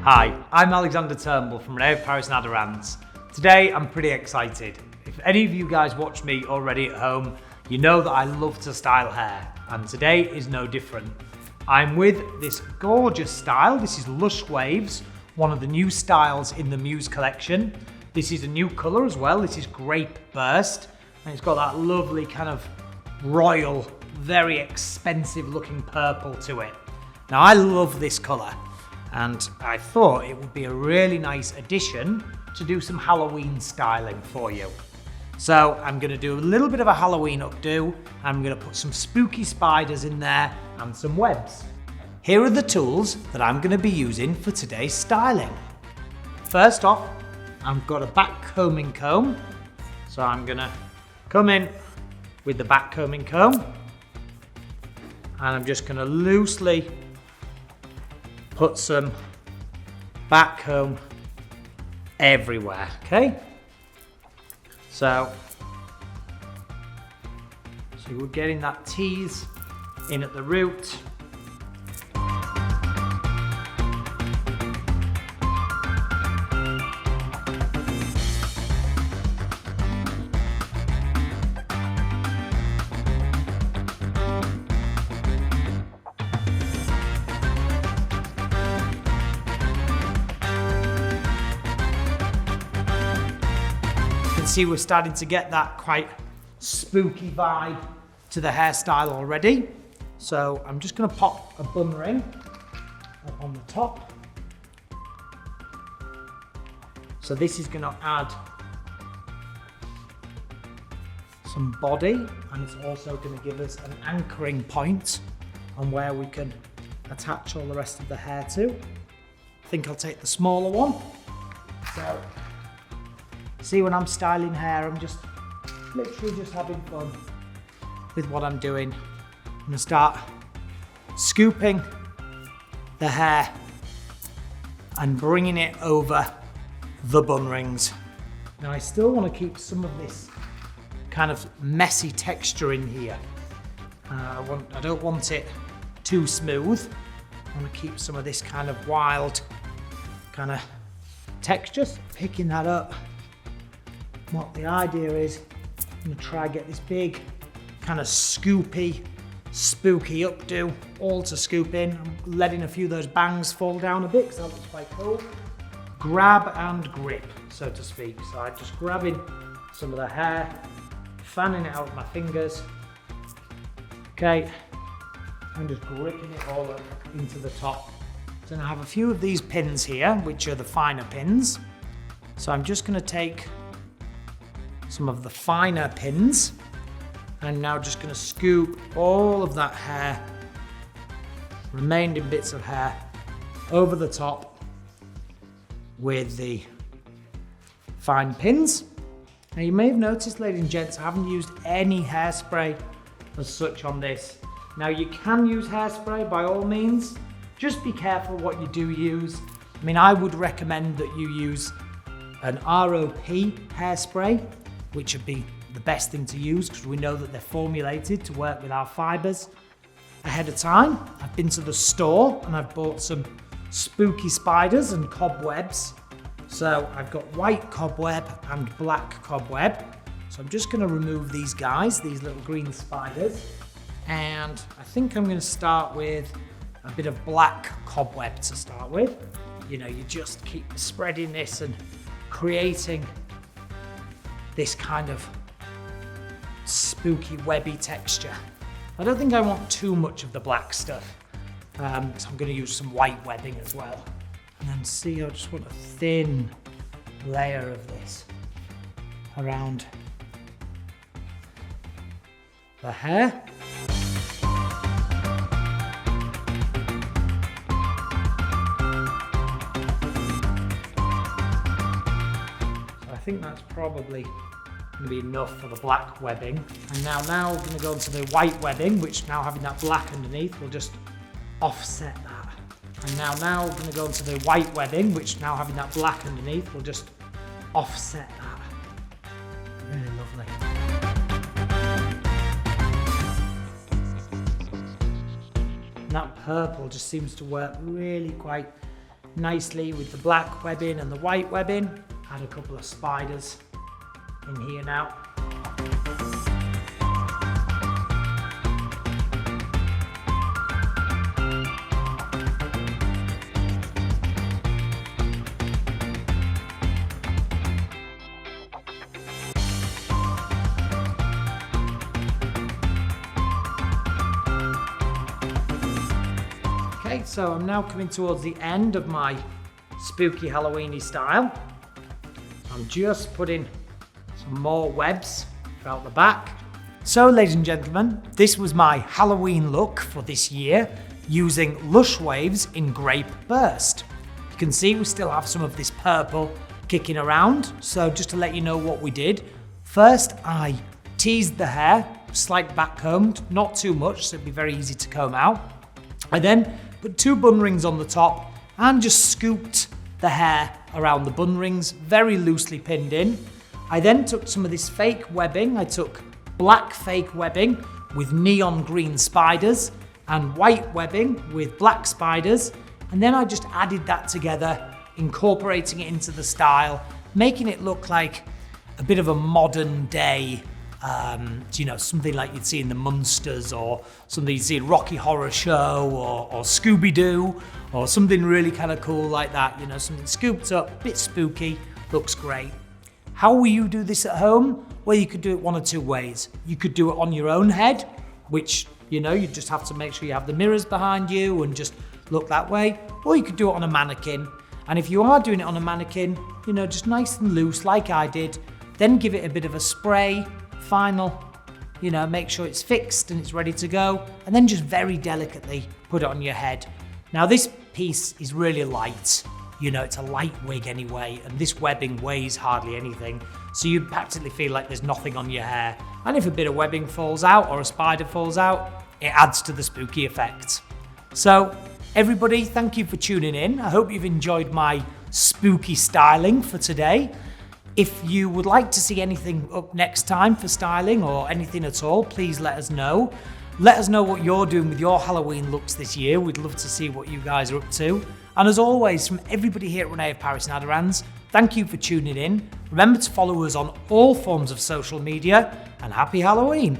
Hi, I'm Alexander Turnbull from René of Paris and Aderans. Today I'm pretty excited. If any of you guys watch me already at home, you know that I love to style hair, and today is no different. I'm with this gorgeous style. This is Lush Wavez, one of the new styles in the Muse collection. This is a new colour as well. This is Grape Burst, and it's got that lovely kind of royal, very expensive looking purple to it. Now I love this colour, and I thought it would be a really nice addition to do some Halloween styling for you. So I'm going to do a little bit of a Halloween updo. I'm going to put some spooky spiders in there and some webs. Here are the tools that I'm going to be using for today's styling. First off, I've got a back combing comb. So I'm going to come in with the back combing comb, and I'm just going to loosely put some back comb everywhere, okay? So we're getting that tease in at the root. See, we're starting to get that quite spooky vibe to the hairstyle already. So I'm just going to pop a bun ring up on the top. So this is going to add some body, and it's also going to give us an anchoring point on where we can attach all the rest of the hair to. I think I'll take the smaller one. So see, when I'm styling hair, I'm just literally just having fun with what I'm doing. I'm going to start scooping the hair and bringing it over the bun rings. Now I still want to keep some of this kind of messy texture in here. I don't want it too smooth. I want to keep some of this kind of wild kind of texture. Picking that up. What the idea is, I'm going to try and get this big kind of scoopy, spooky updo all to scoop in. I'm letting a few of those bangs fall down a bit because that looks quite cool. Grab and grip, so to speak. So I'm just grabbing some of the hair, fanning it out with my fingers. Okay, and just gripping it all up into the top. So I have a few of these pins here, which are the finer pins. So I'm just going to take some of the finer pins, and now just going to scoop all of that hair, remaining bits of hair, over the top with the fine pins. Now you may have noticed, ladies and gents, I haven't used any hairspray as such on this. Now you can use hairspray by all means, just be careful what you do use. I mean, I would recommend that you use an ROP hairspray, which would be the best thing to use because we know that they're formulated to work with our fibres ahead of time. I've been to the store and I've bought some spooky spiders and cobwebs. So I've got white cobweb and black cobweb. So I'm just going to remove these guys, these little green spiders. And I think I'm going to start with a bit of black cobweb to start with. You know, you just keep spreading this and creating this kind of spooky webby texture. I don't think I want too much of the black stuff, so I'm going to use some white webbing as well. And then see, I just want a thin layer of this around the hair. I think that's probably going to be enough for the black webbing. And now we're going to go into the white webbing, which now having that black underneath will just offset that. And now we're going to go into the white webbing, which now having that black underneath will just offset that. Really lovely. And that purple just seems to work really quite nicely with the black webbing and the white webbing. Add a couple of spiders in here now. Okay, so I'm now coming towards the end of my spooky Halloweeny style. I'm just putting some more webs throughout the back. So ladies and gentlemen, this was my Halloween look for this year using Lush Wavez in Grape Burst. You can see we still have some of this purple kicking around. So just to let you know what we did. First, I teased the hair, slight back combed, not too much, so it'd be very easy to comb out. I then put 2 bun rings on the top and just scooped the hair around the bun rings, very loosely pinned in. I then took some of this fake webbing. I took black fake webbing with neon green spiders and white webbing with black spiders. And then I just added that together, incorporating it into the style, making it look like a bit of a modern day, you know, something like you'd see in the Munsters or something you'd see in Rocky Horror Show or Scooby-Doo or something really kind of cool like that, you know, something scooped up, a bit spooky, looks great. How will you do this at home? Well, you could do it one of 2 ways. You could do it on your own head, which, you know, you just have to make sure you have the mirrors behind you and just look that way, or you could do it on a mannequin. And if you are doing it on a mannequin, you know, just nice and loose like I did, then give it a bit of a spray, final, you know, make sure it's fixed and it's ready to go, and then just very delicately put it on your head. Now this piece is really light, you know, it's a light wig anyway, and this webbing weighs hardly anything, so you practically feel like there's nothing on your hair. And if a bit of webbing falls out or a spider falls out, it adds to the spooky effect. So everybody, thank you for tuning in. I hope you've enjoyed my spooky styling for today. If you would like to see anything up next time for styling or anything at all, please let us know. Let us know what you're doing with your Halloween looks this year. We'd love to see what you guys are up to. And as always, from everybody here at René of Paris and Aderans, thank you for tuning in. Remember to follow us on all forms of social media, and happy Halloween.